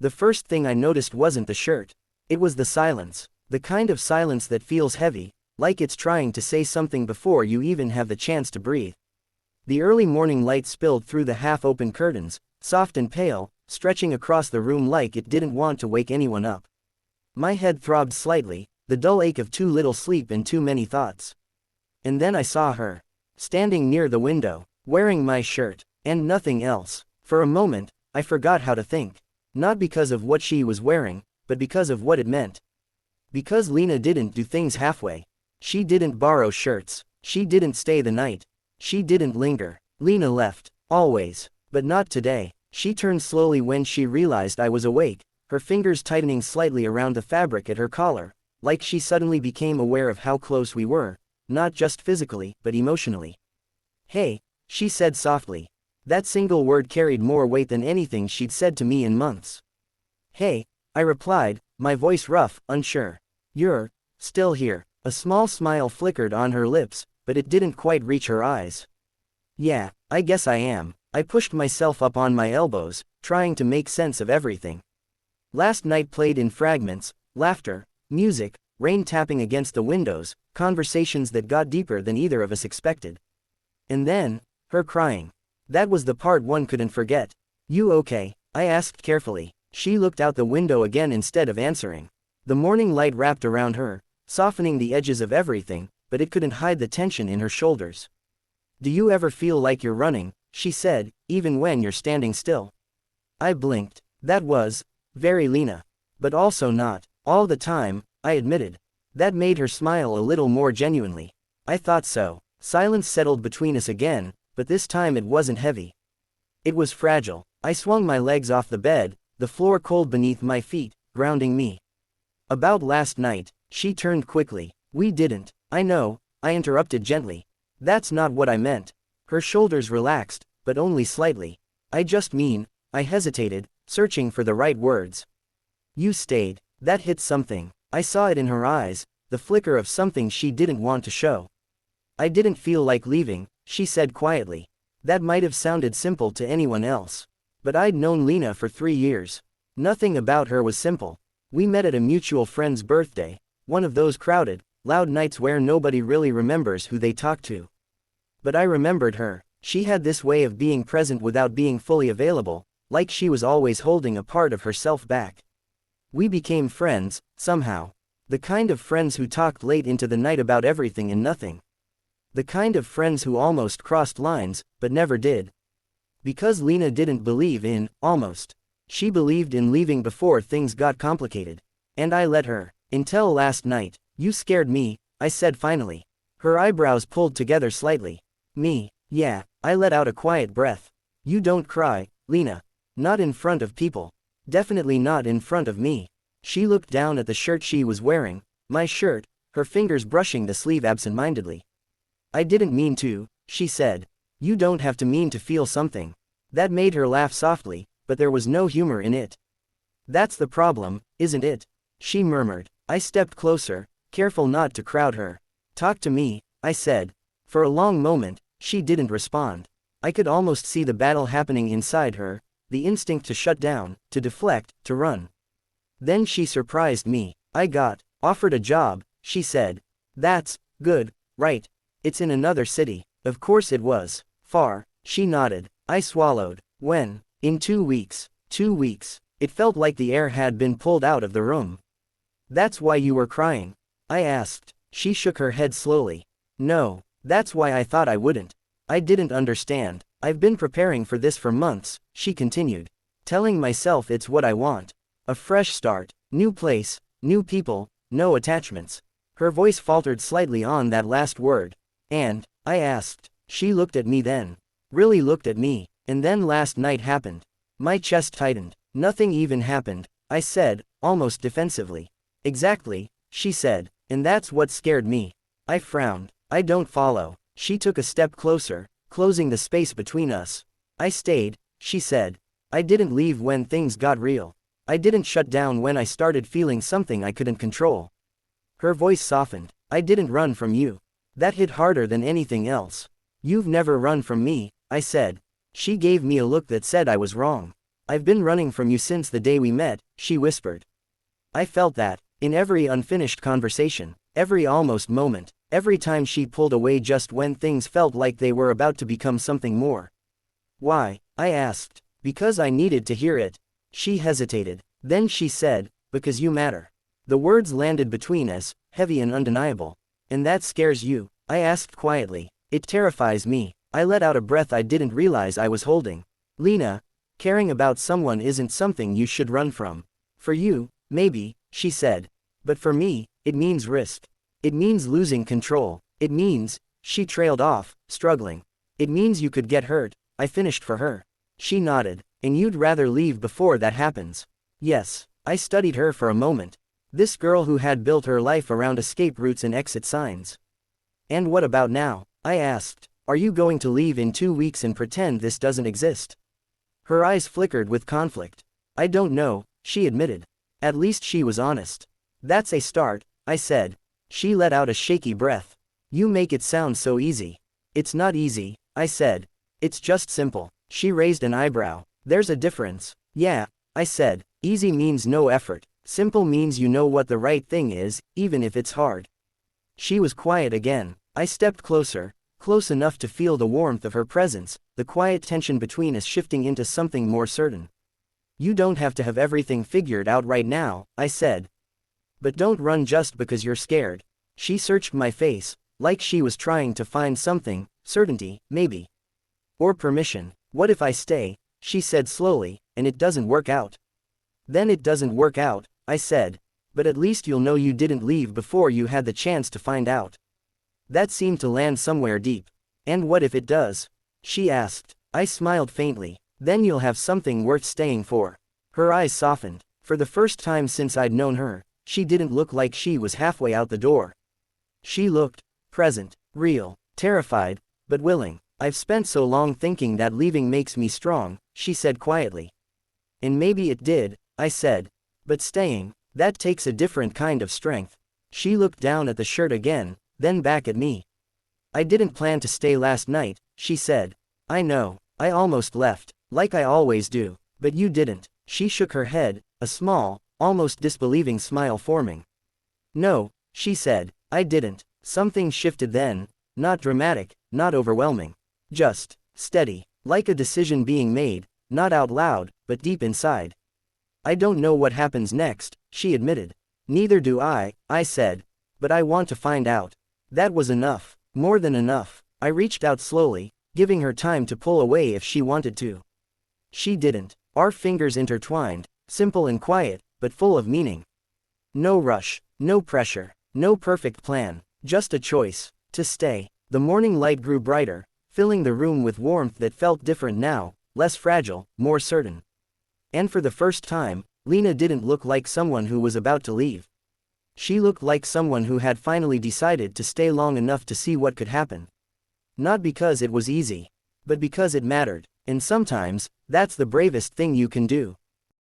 The first thing I noticed wasn't the shirt. It was the silence. The kind of silence that feels heavy, like it's trying to say something before you even have the chance to breathe. The early morning light spilled through the half-open curtains, soft and pale, stretching across the room like it didn't want to wake anyone up. My head throbbed slightly, the dull ache of too little sleep and too many thoughts. And then I saw her, standing near the window, wearing my shirt, and nothing else. For a moment, I forgot how to think. Not because of what she was wearing, but because of what it meant. Because Lena didn't do things halfway. She didn't borrow shirts. She didn't stay the night. She didn't linger. Lena left. Always. But not today. She turned slowly when she realized I was awake, her fingers tightening slightly around the fabric at her collar, like she suddenly became aware of how close we were, not just physically, but emotionally. "Hey," she said softly. That single word carried more weight than anything she'd said to me in months. "Hey," I replied, my voice rough, unsure. "You're still here." A small smile flickered on her lips, but it didn't quite reach her eyes. "Yeah, I guess I am." I pushed myself up on my elbows, trying to make sense of everything. Last night played in fragments, laughter, music, rain tapping against the windows, conversations that got deeper than either of us expected. And then, her crying. That was the part one couldn't forget. "You okay?" I asked carefully. She looked out the window again instead of answering. The morning light wrapped around her, softening the edges of everything, but it couldn't hide the tension in her shoulders. "Do you ever feel like you're running?" she said, "even when you're standing still?" I blinked. That was very Lena. But also not all the time, I admitted. That made her smile a little more genuinely. I thought so. Silence settled between us again, but this time it wasn't heavy. It was fragile. I swung my legs off the bed, the floor cold beneath my feet, grounding me. "About last night," she turned quickly. "We didn't." "I know," I interrupted gently. "That's not what I meant." Her shoulders relaxed, but only slightly. "I just mean," I hesitated, searching for the right words. "You stayed." That hit something. I saw it in her eyes, the flicker of something she didn't want to show. "I didn't feel like leaving," she said quietly. That might have sounded simple to anyone else. But I'd known Lena for 3 years. Nothing about her was simple. We met at a mutual friend's birthday, one of those crowded, loud nights where nobody really remembers who they talk to. But I remembered her. She had this way of being present without being fully available, like she was always holding a part of herself back. We became friends, somehow. The kind of friends who talked late into the night about everything and nothing. The kind of friends who almost crossed lines, but never did. Because Lena didn't believe in almost. She believed in leaving before things got complicated. And I let her. Until last night. "You scared me," I said finally. Her eyebrows pulled together slightly. "Me? Yeah." I let out a quiet breath. "You don't cry, Lena. Not in front of people. Definitely not in front of me." She looked down at the shirt she was wearing, my shirt, her fingers brushing the sleeve absent-mindedly. "I didn't mean to," she said. "You don't have to mean to feel something." That made her laugh softly, but there was no humor in it. "That's the problem, isn't it?" she murmured. I stepped closer, careful not to crowd her. "Talk to me," I said. For a long moment, she didn't respond. I could almost see the battle happening inside her, the instinct to shut down, to deflect, to run. Then she surprised me. "I got offered a job," she said. "That's good, right? It's in another city." Of course it was. "Far," she nodded. I swallowed. "When?" "In 2 weeks." 2 weeks. It felt like the air had been pulled out of the room. "That's why you were crying?" I asked. She shook her head slowly. "No, that's why I thought I wouldn't." I didn't understand. "I've been preparing for this for months," she continued. "Telling myself it's what I want. A fresh start, new place, new people, no attachments." Her voice faltered slightly on that last word. "And?" I asked. She looked at me then. Really looked at me. "And then last night happened." My chest tightened. "Nothing even happened," I said, almost defensively. "Exactly," she said. "And that's what scared me." I frowned. "I don't follow." She took a step closer, closing the space between us. "I stayed," she said. "I didn't leave when things got real. I didn't shut down when I started feeling something I couldn't control." Her voice softened. "I didn't run from you." That hit harder than anything else. "You've never run from me," I said. She gave me a look that said I was wrong. I've been running from you since the day we met, she whispered. I felt that, in every unfinished conversation, every almost moment, every time she pulled away just when things felt like they were about to become something more. Why? I asked. Because I needed to hear it. She hesitated. Then she said, because you matter. The words landed between us, heavy and undeniable. And that scares you? I asked quietly. It terrifies me. I let out a breath I didn't realize I was holding. Lena, caring about someone isn't something you should run from. For you, maybe, she said. But for me, it means risk. It means losing control. It means, she trailed off, struggling. It means you could get hurt. I finished for her. She nodded. And you'd rather leave before that happens. Yes. I studied her for a moment. This girl who had built her life around escape routes and exit signs. And what about now? I asked. Are you going to leave in 2 weeks and pretend this doesn't exist? Her eyes flickered with conflict. I don't know, she admitted. At least she was honest. That's a start, I said. She let out a shaky breath. You make it sound so easy. It's not easy, I said. It's just simple. She raised an eyebrow. There's a difference. Yeah, I said. Easy means no effort. Simple means you know what the right thing is, even if it's hard. She was quiet again. I stepped closer, close enough to feel the warmth of her presence, the quiet tension between us shifting into something more certain. You don't have to have everything figured out right now, I said. But don't run just because you're scared. She searched my face, like she was trying to find something, certainty, maybe. Or permission. What if I stay? She said slowly, and it doesn't work out. Then it doesn't work out, I said. But at least you'll know you didn't leave before you had the chance to find out. That seemed to land somewhere deep. And what if it does? She asked. I smiled faintly. Then you'll have something worth staying for. Her eyes softened. For the first time since I'd known her, she didn't look like she was halfway out the door. She looked present, real, terrified, but willing. I've spent so long thinking that leaving makes me strong, she said quietly. And maybe it did, I said. But staying, that takes a different kind of strength. She looked down at the shirt again, then back at me. I didn't plan to stay last night, she said. I know, I almost left, like I always do, but you didn't. She shook her head, a small, almost disbelieving smile forming. No, she said, I didn't. Something shifted then, not dramatic, not overwhelming. Just steady, like a decision being made, not out loud, but deep inside. I don't know what happens next, she admitted. Neither do I said. But I want to find out. That was enough, more than enough. I reached out slowly, giving her time to pull away if she wanted to. She didn't. Our fingers intertwined, simple and quiet, but full of meaning. No rush, no pressure, no perfect plan, just a choice, to stay. The morning light grew brighter, filling the room with warmth that felt different now, less fragile, more certain. And for the first time, Lena didn't look like someone who was about to leave. She looked like someone who had finally decided to stay long enough to see what could happen. Not because it was easy, but because it mattered, and sometimes, that's the bravest thing you can do.